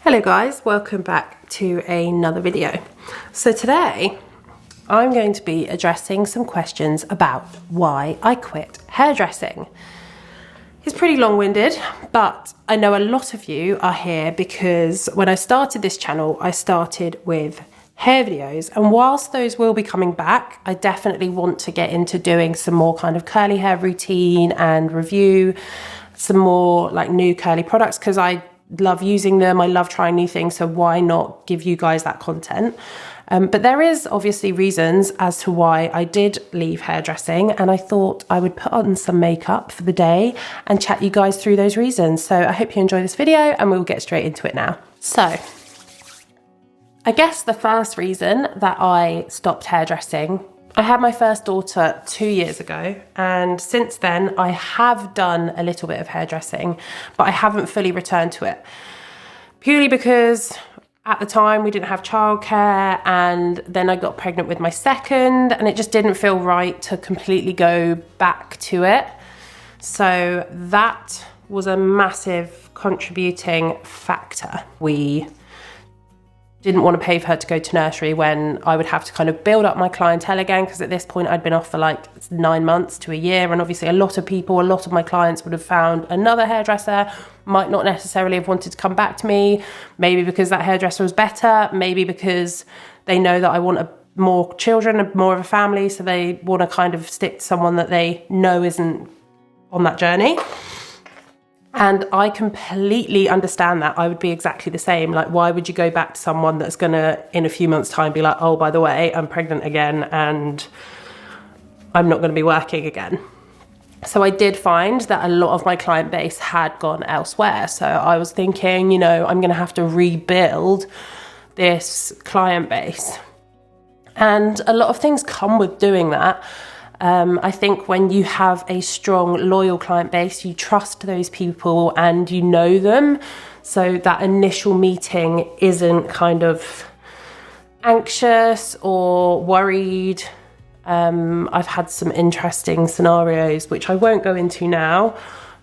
Hello guys, welcome back to another video. So today I'm going to be addressing some questions about why I quit hairdressing. It's pretty long-winded, but I know a lot of you are here because when I started this channel, I started with hair videos, and whilst those will be coming back, I definitely want to get into doing some more kind of curly hair routine and review some more like new curly products because I love using them. I love trying new things, so why not give you guys that content? But there is obviously reasons as to why I did leave hairdressing, and I thought I would put on some makeup for the day and chat you guys through those reasons. So I hope you enjoy this video and we'll get straight into it now. So I guess the first reason that I stopped hairdressing, I had my first daughter 2 years ago, and since then I have done a little bit of hairdressing, but I haven't fully returned to it. Purely because at the time we didn't have childcare, and then I got pregnant with my second, and it just didn't feel right to completely go back to it. So that was a massive contributing factor. We didn't want to pay for her to go to nursery when I would have to kind of build up my clientele again, because at this point I'd been off for like 9 months to a year, and obviously a lot of my clients would have found another hairdresser, might not necessarily have wanted to come back to me, maybe because that hairdresser was better, maybe because they know that I want more children and more of a family, so they want to kind of stick to someone that they know isn't on that journey. And I completely understand that. I would be exactly the same. Like, why would you go back to someone that's gonna, in a few months' time, be like, oh, by the way, I'm pregnant again and I'm not gonna be working again. So I did find that a lot of my client base had gone elsewhere. So I was thinking, you know, I'm gonna have to rebuild this client base. And a lot of things come with doing that. I think when you have a strong, loyal client base, you trust those people and you know them. So that initial meeting isn't kind of anxious or worried. I've had some interesting scenarios, which I won't go into now,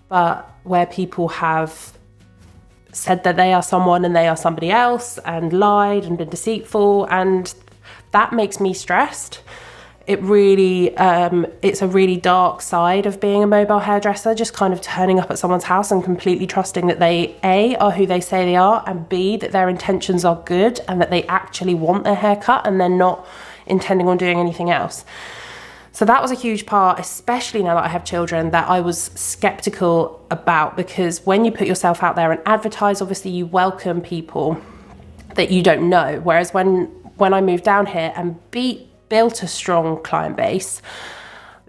but where people have said that they are someone and they are somebody else and lied and been deceitful, and that makes me stressed. It really, it's a really dark side of being a mobile hairdresser, just kind of turning up at someone's house and completely trusting that they, A, are who they say they are, and B, that their intentions are good and that they actually want their hair cut and they're not intending on doing anything else. So that was a huge part, especially now that I have children, that I was skeptical about, because when you put yourself out there and advertise, obviously you welcome people that you don't know. Whereas when I moved down here and built a strong client base,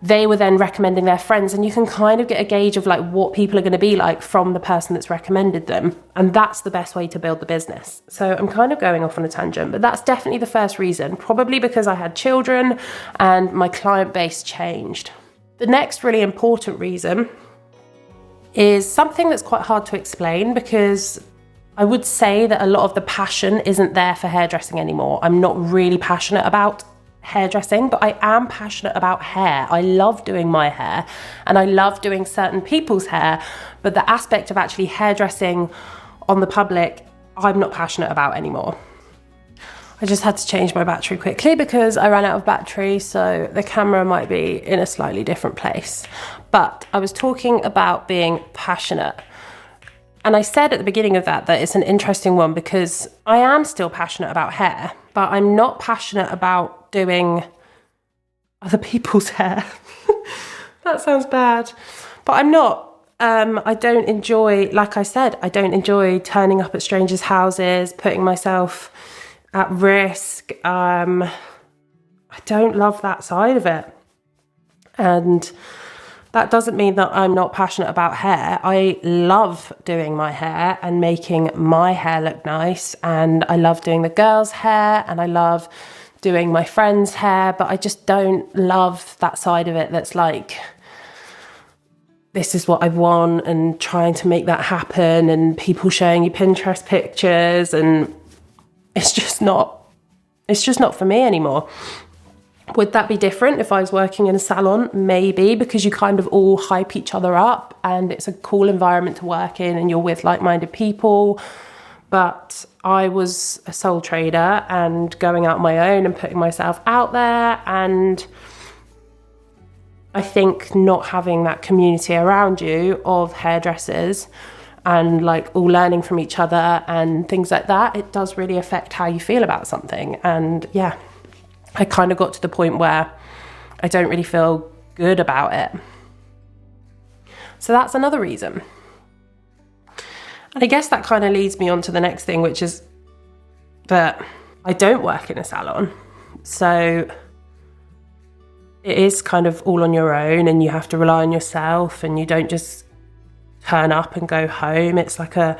they were then recommending their friends, and you can kind of get a gauge of like what people are going to be like from the person that's recommended them, and that's the best way to build the business. So I'm kind of going off on a tangent, but that's definitely the first reason, probably because I had children and my client base changed. The next really important reason is something that's quite hard to explain, because I would say that a lot of the passion isn't there for hairdressing anymore. I'm not really passionate about hairdressing, but I am passionate about hair. I love doing my hair and I love doing certain people's hair, but the aspect of actually hairdressing on the public, I'm not passionate about anymore. I just had to change my battery quickly because I ran out of battery, so the camera might be in a slightly different place. But I was talking about being passionate. And I said at the beginning of that it's an interesting one, because I am still passionate about hair, but I'm not passionate about doing other people's hair. That sounds bad, but I'm not. I don't enjoy, like I said, I don't enjoy turning up at strangers' houses, putting myself at risk. I don't love that side of it. And that doesn't mean that I'm not passionate about hair. I love doing my hair and making my hair look nice, and I love doing the girls' hair, and I love doing my friends' hair, but I just don't love that side of it that's like, this is what I want, and trying to make that happen, and people showing you Pinterest pictures, and it's just not for me anymore. Would that be different if I was working in a salon? Maybe, because you kind of all hype each other up and it's a cool environment to work in and you're with like-minded people. But I was a sole trader and going out on my own and putting myself out there, and I think not having that community around you of hairdressers and like all learning from each other and things like that, it does really affect how you feel about something. And yeah, I kind of got to the point where I don't really feel good about it. So that's another reason. And I guess that kind of leads me on to the next thing, which is that I don't work in a salon. So it is kind of all on your own, and you have to rely on yourself, and you don't just turn up and go home. It's like a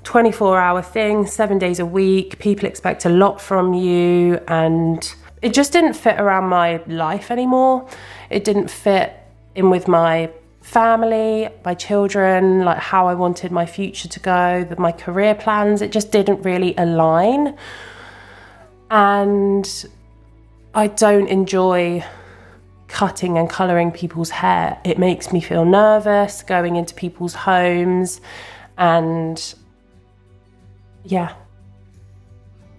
24-hour thing, 7 days a week. People expect a lot from you, and it just didn't fit around my life anymore. It didn't fit in with my family, my children, like how I wanted my future to go, my career plans. It just didn't really align. And I don't enjoy cutting and colouring people's hair. It makes me feel nervous going into people's homes, and yeah,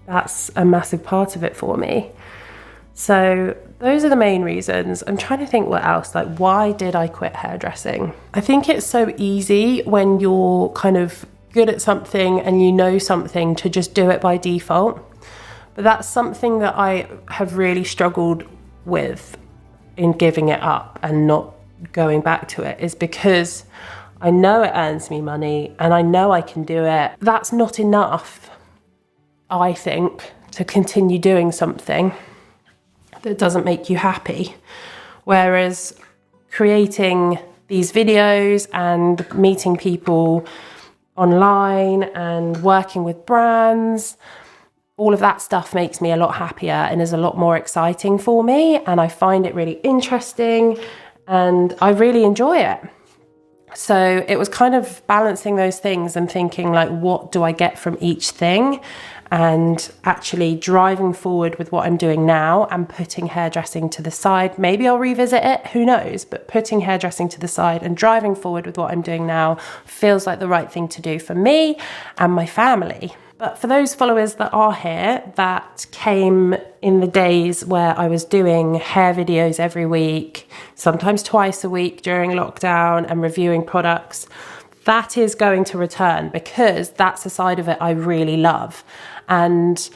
that's a massive part of it for me. So those are the main reasons. I'm trying to think what else, like why did I quit hairdressing? I think it's so easy when you're kind of good at something and you know something to just do it by default. But that's something that I have really struggled with in giving it up and not going back to it, is because I know it earns me money and I know I can do it. That's not enough, I think, to continue doing something that doesn't make you happy. Whereas creating these videos and meeting people online and working with brands, all of that stuff makes me a lot happier and is a lot more exciting for me, and I find it really interesting and I really enjoy it. So it was kind of balancing those things and thinking like, what do I get from each thing? And actually driving forward with what I'm doing now and putting hairdressing to the side. Maybe I'll revisit it, who knows? But putting hairdressing to the side and driving forward with what I'm doing now feels like the right thing to do for me and my family. But for those followers that are here, that came in the days where I was doing hair videos every week, sometimes twice a week during lockdown, and reviewing products, that is going to return, because that's a side of it I really love. And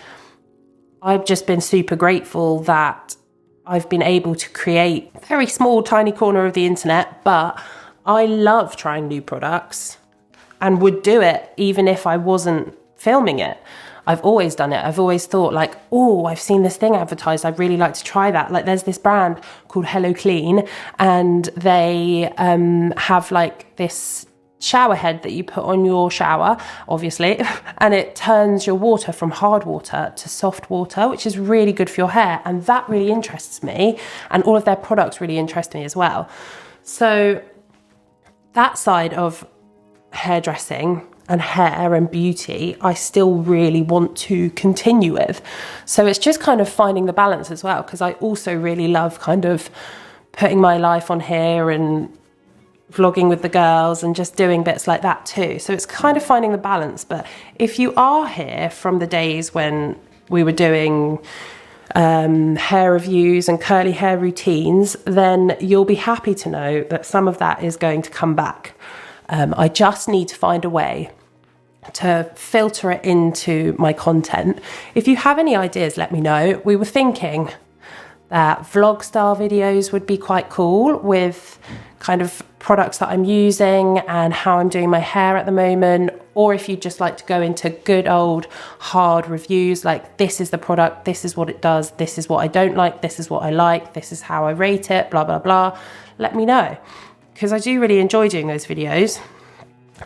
I've just been super grateful that I've been able to create a very small, tiny corner of the internet, but I love trying new products and would do it even if I wasn't filming it. I've always done it. I've always thought like, oh, I've seen this thing advertised, I'd really like to try that. Like there's this brand called Hello Clean, and they have like this shower head that you put on your shower, obviously, and it turns your water from hard water to soft water, which is really good for your hair. And that really interests me, and all of their products really interest me as well. So that side of hairdressing and hair and beauty, I still really want to continue with. So it's just kind of finding the balance as well, because I also really love kind of putting my life on here and vlogging with the girls and just doing bits like that too. So it's kind of finding the balance. But if you are here from the days when we were doing hair reviews and curly hair routines, then you'll be happy to know that some of that is going to come back. I just need to find a way to filter it into my content. If you have any ideas, let me know. We were thinking that vlog style videos would be quite cool, with kind of products that I'm using and how I'm doing my hair at the moment. Or if you'd just like to go into good old hard reviews, like this is the product, this is what it does, this is what I don't like, this is what I like, this is how I rate it, blah, blah, blah, let me know. Because I do really enjoy doing those videos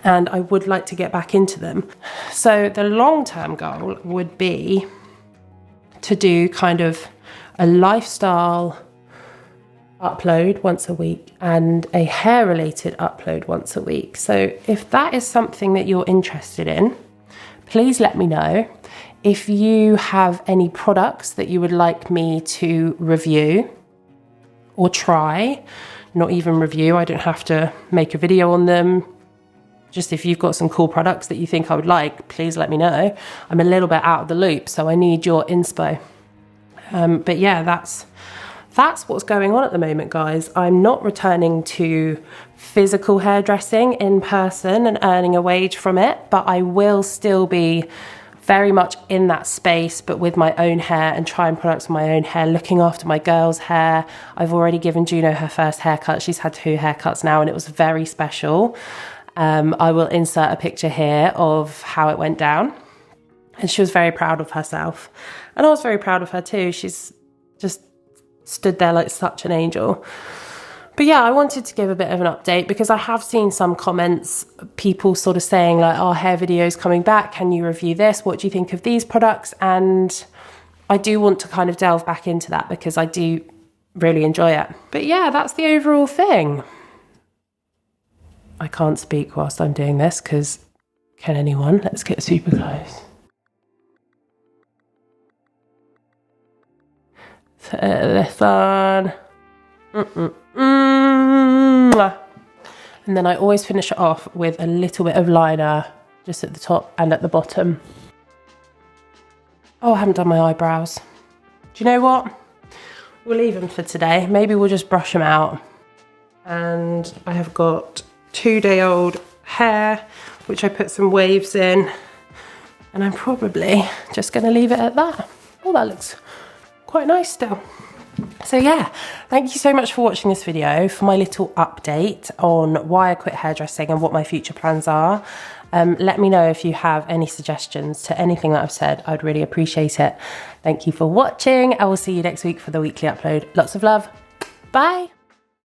and I would like to get back into them. So the long-term goal would be to do kind of a lifestyle upload once a week and a hair related upload once a week. So if that is something that you're interested in, please let me know. If you have any products that you would like me to review or try, not even review, I don't have to make a video on them, just if you've got some cool products that you think I would like, please let me know. I'm a little bit out of the loop, so I need your inspo. But yeah, that's what's going on at the moment, guys. I'm not returning to physical hairdressing in person and earning a wage from it, but I will still be very much in that space, but with my own hair and trying products on my own hair, looking after my girl's hair. I've already given Juno her first haircut. She's had 2 haircuts now, and it was very special. I will insert a picture here of how it went down. And she was very proud of herself. And I was very proud of her too. She's just stood there like such an angel. But yeah, I wanted to give a bit of an update because I have seen some comments, people sort of saying like, "Our hair video is coming back. Can you review this? What do you think of these products?" And I do want to kind of delve back into that because I do really enjoy it. But yeah, that's the overall thing. I can't speak whilst I'm doing this because can anyone? Let's get super close. So this one. And then I always finish it off with a little bit of liner just at the top and at the bottom. Oh, I haven't done my eyebrows. Do you know what? We'll leave them for today. Maybe we'll just brush them out. And I have got 2-day-old hair, which I put some waves in. And I'm probably just going to leave it at that. Oh, that looks quite nice still. So yeah, thank you so much for watching this video, for my little update on why I quit hairdressing and what my future plans are. Let me know if you have any suggestions to anything that I've said. I'd really appreciate it. Thank you for watching. I will see you next week for the weekly upload. Lots of love. Bye.